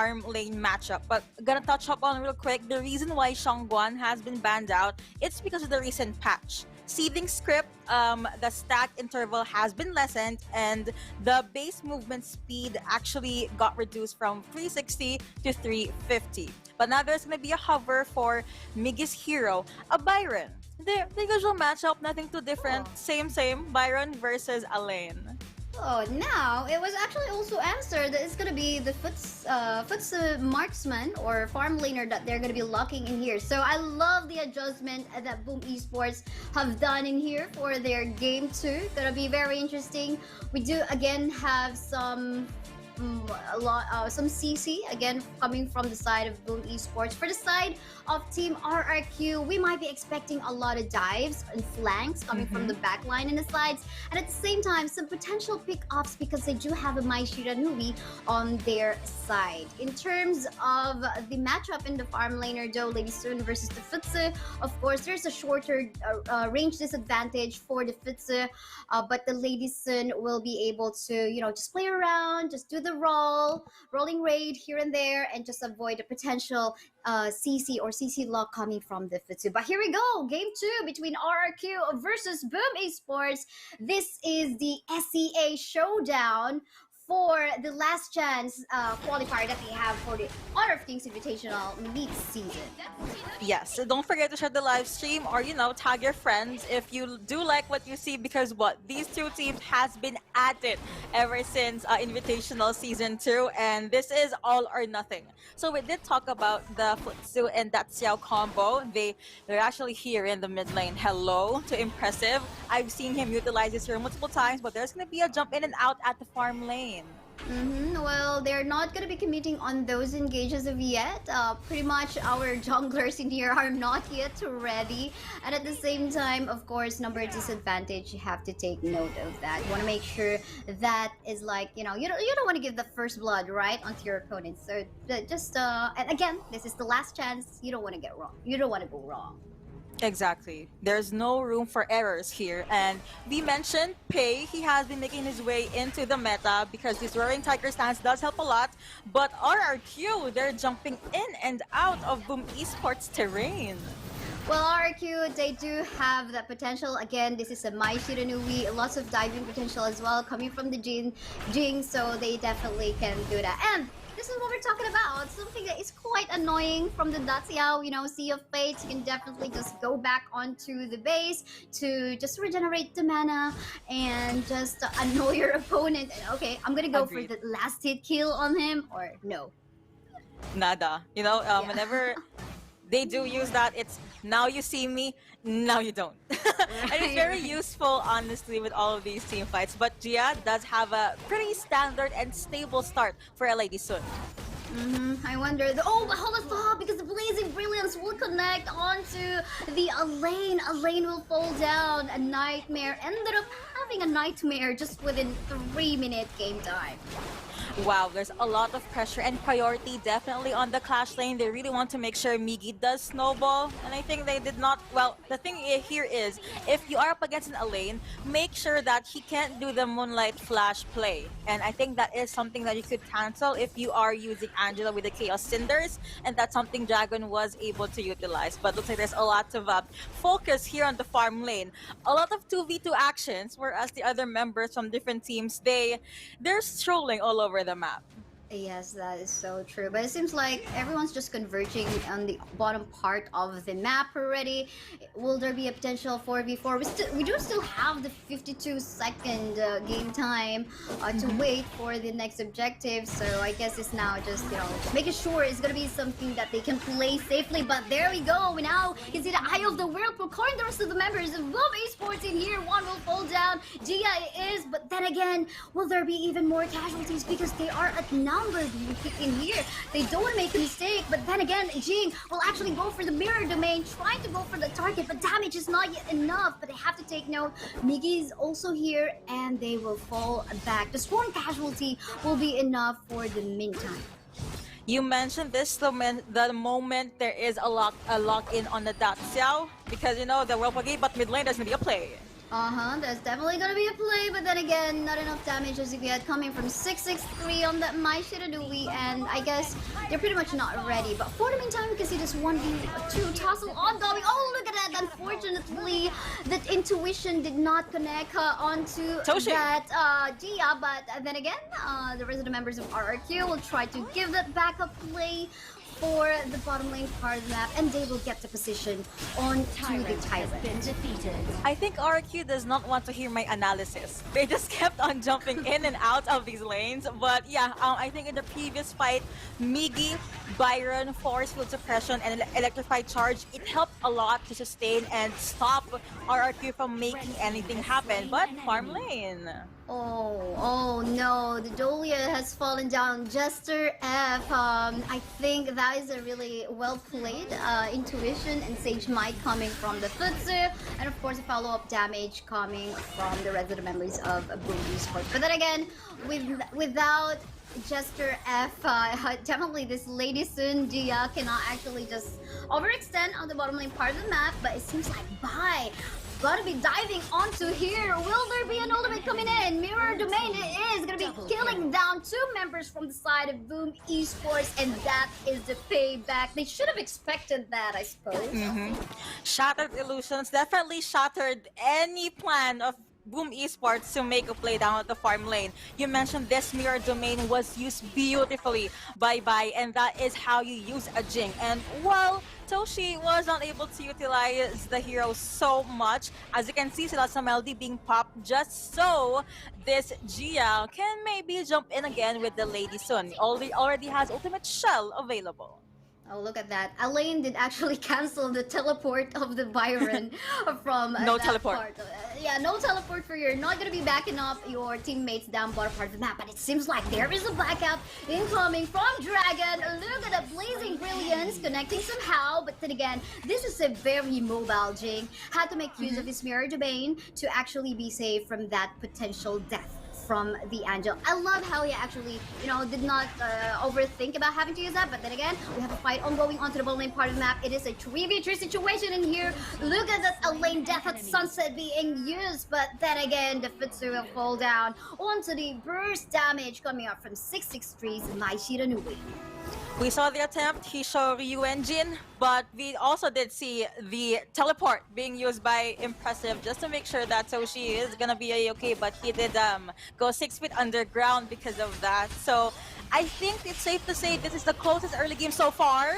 farm lane matchup. But gonna touch up on real quick the reason why Shangguan has been banned out. It's because of the recent patch. Seething script, the stack interval has been lessened, and the base movement speed actually got reduced from 360 to 350. But now there's gonna be a hover for Miggy's hero, a Byron. The usual matchup, nothing too different. Oh. Same. Byron versus Elaine. Oh, now it was actually also answered that it's gonna be the Foots marksman or farm laner that they're gonna be locking in here. So I love the adjustment that Boom Esports have done in here for their game 2. Gonna be very interesting. We do again have some CC again coming from the side of Boom Esports. For the side of Team RRQ, we might be expecting a lot of dives and flanks coming from the back line and the sides, and at the same time some potential pick-offs because they do have a Mai Shiranui on their side. In terms of the matchup in the farm laner though, Lady Sun versus the Futsu, of course there's a shorter range disadvantage for the Futsu, but the Lady Sun will be able to, just play around, just do the rolling raid here and there, and just avoid a potential CC or CC lock coming from the Futsu. But here we go, game 2 between RRQ versus Boom Esports. This is the SEA Showdown for the last chance qualifier that they have for the Honor of Kings Invitational mid-season. Yes, so don't forget to share the live stream or, tag your friends if you do like what you see, because these two teams has been at it ever since Invitational Season 2, and this is all or nothing. So we did talk about the Futsu and that Xiao combo. They're actually here in the mid lane. Hello to Impressive. I've seen him utilize this here multiple times, but there's going to be a jump in and out at the farm lane. Well, they're not going to be committing on those engages of yet. Pretty much our junglers in here are not yet ready. And at the same time, of course, number disadvantage, you have to take note of that. You want to make sure that is like, you don't want to give the first blood, right, onto your opponent. So just, and again, this is the last chance. You don't want to get wrong. You don't want to go wrong. Exactly. There's no room for errors here. And we mentioned Pei. He has been making his way into the meta because this Roaring Tiger stance does help a lot. But RRQ, they're jumping in and out of Boom Esports terrain. Well, RRQ, they do have that potential. Again, this is a Mai Shiranui, lots of diving potential as well coming from the Jing, so they definitely can do that. And this is what we're talking about. Something that is quite annoying from the Daciao, Sea of Fate. You can definitely just go back onto the base to just regenerate the mana and just annoy your opponent. And okay, I'm gonna go for the last hit kill on him, or no. Nada. Whenever they do use that, it's now you see me, now you don't. And it's very useful, honestly, with all of these team fights. But Gia does have a pretty standard and stable start for a Lady Sun. I wonder, hold a thought, because the Blazing Brilliance will connect onto the Elaine. Elaine will fall down. A nightmare. Ended up having a nightmare just within 3-minute game time. Wow, there's a lot of pressure and priority definitely on the Clash lane. They really want to make sure Miggy does snowball, and I think they did not. Well, the thing here is, if you are up against an Elaine, make sure that he can't do the Moonlight Flash play. And I think that is something that you could cancel if you are using Angela with the Chaos Cinders, and that's something Dragon was able to utilize. But looks like there's a lot of focus here on the farm lane. A lot of 2v2 actions, whereas the other members from different teams, they're strolling all over the map. Yes, that is so true. But it seems like everyone's just converging on the bottom part of the map already. Will there be a potential 4v4? We do still have the 52-second game time to wait for the next objective. So I guess it's now just, making sure it's going to be something that they can play safely. But there we go. We now can see the Eye of the World proclaiming the rest of the members of Boom Esports in here. One will fall down. Gia is, but then again, will there be even more casualties because they are outnumbered in here? They don't want to make a mistake, but then again, Jing will actually go for the mirror domain, trying to go for the target, but damage is not yet enough. But they have to take note, Miggy is also here, and they will fall back. Just one casualty will be enough for the meantime. You mentioned this the moment there is a lock in on the Daciao, because the World Gate, but mid lane there's gonna be a play. That's definitely gonna be a play, but then again, not enough damage as you get coming from 663 on that My Shiradui, and I guess they're pretty much not ready. But for the meantime, we can see this 1v2 tussle ongoing. Oh, look at that! Unfortunately, that intuition did not connect onto Toshi. that Gia, but then again, the rest of the members of RRQ will try to give that backup play for the bottom lane part of the map, and they will get the position on to the Tyrant. I think RRQ does not want to hear my analysis. They just kept on jumping in and out of these lanes. But yeah, I think in the previous fight, Migi, Byron, Force Field Suppression, and Electrified Charge, it helped a lot to sustain and stop RRQ from making anything happen. But farm lane. Oh no, the Dolia has fallen down. Jester F, I think that is a really well played intuition and Sage Might coming from the Futsu, and of course a follow-up damage coming from the rest of the members of Boom Esports. But then again, without Jester F, definitely this Lady Sun Dia cannot actually just overextend on the bottom lane part of the map, but it seems like bye. Gotta be diving onto here. Will there be an ultimate coming in? Mirror Domain it is. Gonna be killing down 2 members from the side of Boom Esports, and that is the payback. They should have expected that, I suppose. Shattered Illusions definitely shattered any plan of Boom Esports to make a play down at the farm lane. You mentioned this mirror domain was used beautifully by Bai, and that is how you use a Jing. And well, Toshi was not able to utilize the hero so much. As you can see, sila some LD being popped just so this Gia can maybe jump in again with the Lady Sun. Already has Ultimate Shell available. Oh, look at that. Elaine did actually cancel the teleport of the Byron from No that teleport. part. Yeah, no teleport for you're not going to be backing up your teammates down bottom part of the map. But it seems like there is a backup incoming from Dragon. Look at the Blazing Brilliance connecting somehow. But then again, this is a very mobile Jing. Had to make use of his Mirror Domain to actually be saved from that potential death from the Angel. I love how he actually, did not overthink about having to use that, but then again, we have a fight ongoing onto the bottom lane part of the map. It is a 3v3 situation in here. Look at that Elaine Death at Sunset being used, but then again, the Futsu will fall down onto the burst damage coming up from 663's Mai Shiranui. We saw the attempt, he showed Ryu Engine, but we also did see the teleport being used by Impressive just to make sure that Toshi is gonna be a-okay, but he did go 6 feet underground because of that. So I think it's safe to say this is the closest early game so far.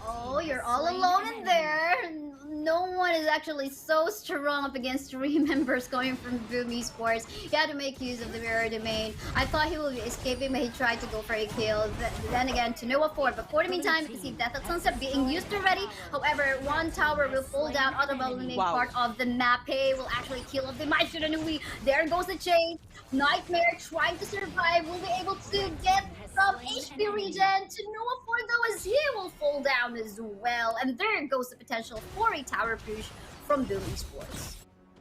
Oh, you're all alone in there. No one is actually so strong up against 3 members going from Boom Esports. He had to make use of the Mirror Domain. I thought he would be escaping, but he tried to go for a kill. Then again, to Noah Ford. But for the meantime, you can see Death at Sunset being used already. However, one tower will fall down on the bottom part of the map. Hey, will actually kill off the Mai Shiranui. There goes the chain. Nightmare trying to survive. Will be able to get some HP regen to Noah Ford, though, as he will fall down as well. And there goes the potential for a tower push from Boom Esports.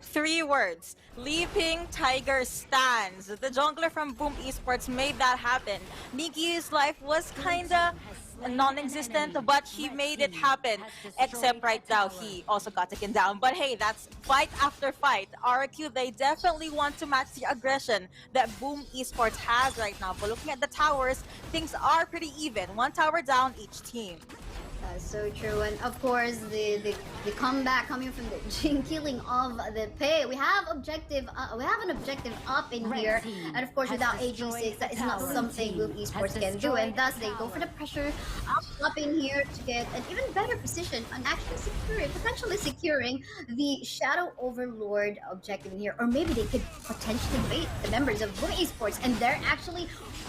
3 words. Leaping Tiger stands. The jungler from Boom Esports made that happen. Migi's life was kinda non-existent, but he made it happen. Except right now, he also got taken down. But hey, that's fight after fight. RRQ, they definitely want to match the aggression that Boom Esports has right now. But looking at the towers, things are pretty even. 1 tower down each team. That's so true, and of course the comeback coming from the Jing killing of the Pei. We have an objective up in here, and of course without AG6 that is not something Boom Esports can do, and thus they go for the pressure up in here to get an even better position on actually potentially securing the Shadow Overlord objective in here, or maybe they could potentially bait the members of Boom Esports, and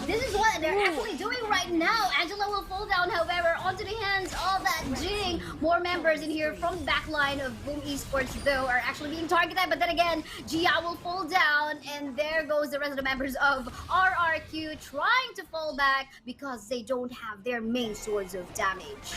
this is what they're actually doing right now. Angela will fall down, however, onto the hands of that Jing. More members in here from the backline of Boom Esports, though, are actually being targeted. But then again, Gia will fall down, and there goes the rest of the members of RRQ trying to fall back because they don't have their main source of damage.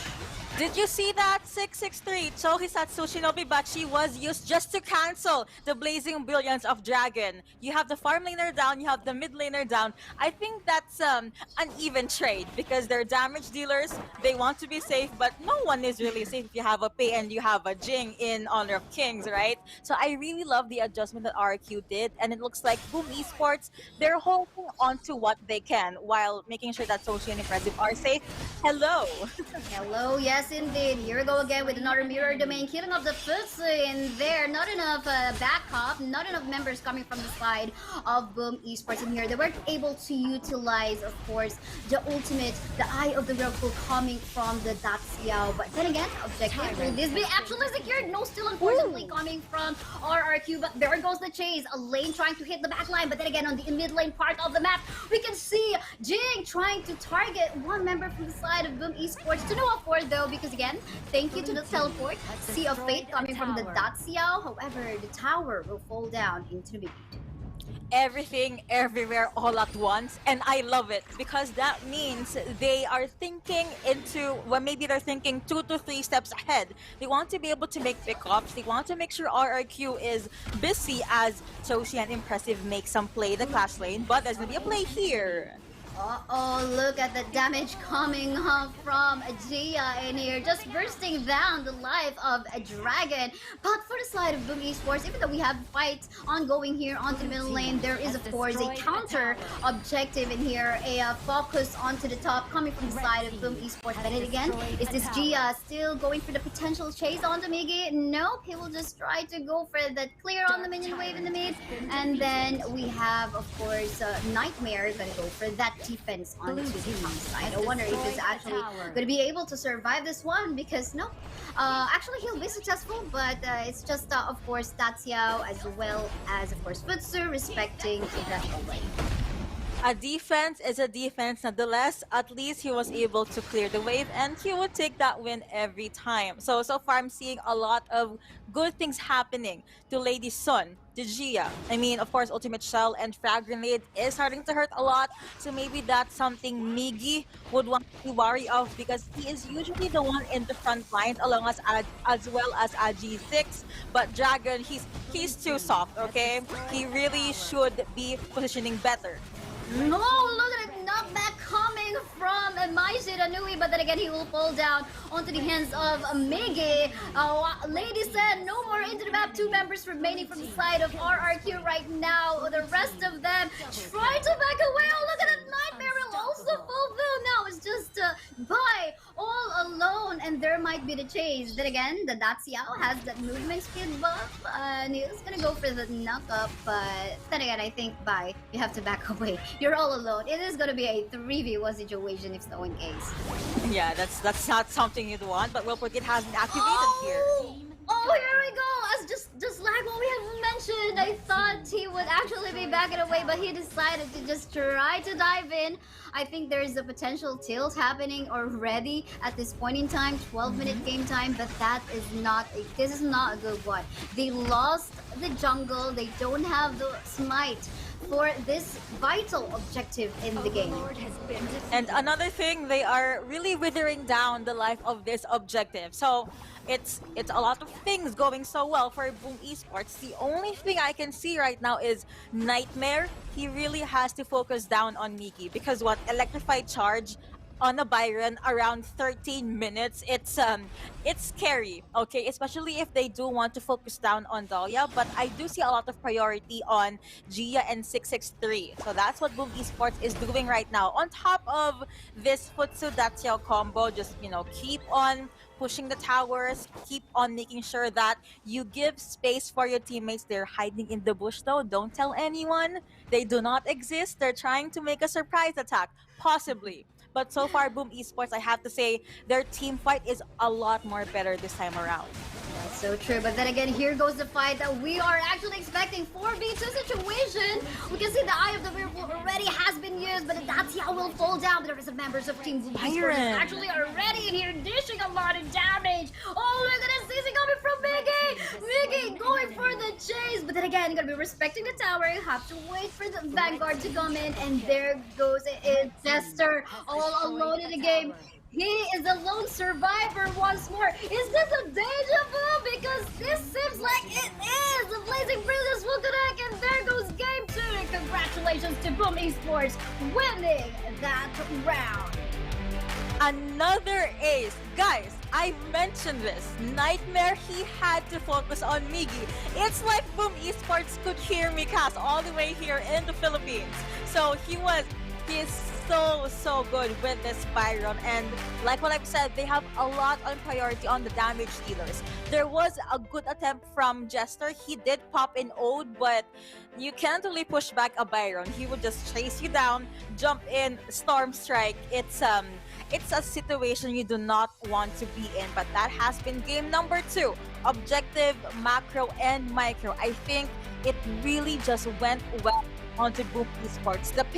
Did you see that? 663 Chohisatsu Shinobi Bachi was used just to cancel the Blazing Brilliance of Dragon. You have the farm laner down, you have the mid laner down. I think that's an even trade because they're damage dealers. They want want to be safe, but no one is really safe if you have a Pei and you have a Jing in Honor of Kings, right? So I really love the adjustment that RRQ did, and it looks like Boom Esports, they're holding on to what they can while making sure that Sochi and Impressive are safe. Hello. Hello, yes indeed. Here we go again with another mirror domain, killing off the Futsu in there. Not enough backup, not enough members coming from the side of Boom Esports in here. They weren't able to utilize, of course, the ultimate, the Eye of the Whirlpool coming from the Daxiao. But then again, objective, will this be actually secured? No, still unfortunately coming from RRQ, but there goes the chase. A lane trying to hit the back line, but then again on the mid lane part of the map, we can see Jing trying to target one member from the side of Boom Esports. To no afford though, because again, thank you to the teleport, Sea of Fate coming from the Daxiao. However, the tower will fall down into the mid. Everything, everywhere, all at once, and I love it because that means they are thinking into, well, maybe they're thinking 2 to 3 steps ahead. They want to be able to make pickups. They want to make sure RRQ is busy as Soshi and Impressive make some play the clash lane, but there's gonna be a play here. Uh-oh, look at the damage coming from Gia in here, just bursting down the life of a dragon. But for the side of Boom Esports, even though we have fights ongoing here onto the middle lane, there is of course a counter objective in here, a focus onto the top coming from the side of Boom Esports. But then again, is this Gia still going for the potential chase onto Miggy? Nope, he will just try to go for that clear on the minion wave in the mid. And then we have, of course, Nightmare gonna go for that defense onto the top side. I wonder if he's actually going to be able to survive this one, because no, actually he'll be successful, but it's just of course Tatsiao as well as of course Futsu respecting that lane. A defense is a defense nonetheless. At least he was able to clear the wave and he would take that win every time. So far I'm seeing a lot of good things happening to Lady Sun, to Gia. I mean, of course, Ultimate Shell and Frag Grenade is starting to hurt a lot. So maybe that's something Miggy would want to be wary of, because he is usually the one in the front line along as well as G6. But Dragon, he's too soft, okay? He really should be positioning better. No, look at it, knockback coming from Maiji Ranui, but then again he will fall down onto the hands of Miggy. Lady said no more into the map, 2 members remaining from the side of RRQ right now. The rest of them try to back away. Oh, look at that, Nightmare will also fulfill. Now it's just Bai all alone, and there might be the chase. Then again, the Daxiao has that movement speed buff, and he's gonna go for the knock-up, but then again, I think Bai, you have to back away. You're all alone. It is gonna be a 3v1 situation if so in case. Yeah, that's not something you'd want, but Will Forget has been activated here. Oh, here we go! As just like what we have mentioned, I thought he would actually be backing away, but he decided to just try to dive in. I think there is a potential tilt happening already at this point in time, 12-minute game time, but this is not a good one. They lost the jungle, they don't have the smite for this vital objective in the game. And another thing, they are really withering down the life of this objective. So it's a lot of things going so well for Boom Esports. The only thing I can see right now is Nightmare. He really has to focus down on Miggy, because what Electrified Charge on a Byron around 13 minutes, it's scary, okay, especially if they do want to focus down on Dahlia. But I do see a lot of priority on Gia and 663, so that's what Boom Esports is doing right now. On top of this Futsu Daxiao combo, just, you know, keep on pushing the towers, keep on making sure that you give space for your teammates. They're hiding in the bush though, don't tell anyone. They do not exist. They're trying to make a surprise attack, possibly. But so far, Boom Esports, I have to say, their team fight is a lot more better this time around. That's so true, but then again, here goes the fight that we are actually expecting. 4v2 situation. We can see the Eye of the Whirlpool already has been used, but Dacia will fall down. But the rest of members of Team Boom Esports actually already in here, dishing a lot of damage. Oh, look at this CC coming from Miggy! Miggy going for the chase, but then again, you're gonna be respecting the tower. You have to wait for the Vanguard to come in, and there goes it. Jester all alone in the game. He is a lone survivor once more. Is this a deja vu? Because this seems like it is. The Blazing Brilliance will connect, and there goes Game 2. Congratulations to Boom Esports winning that round. Another ace. Guys, I mentioned this. Nightmare, he had to focus on Miggy. It's like Boom Esports could hear me cast all the way here in the Philippines. So he is so good with this Byron, and like what I've said, they have a lot on priority on the damage dealers. There was a good attempt from Jester. He did pop in Ode, but you can't really push back a Byron. He would just chase you down, jump in, storm strike. It's a situation you do not want to be in, but that has been game number 2. Objective, macro, and micro. I think it really just went well onto Boom Esports. The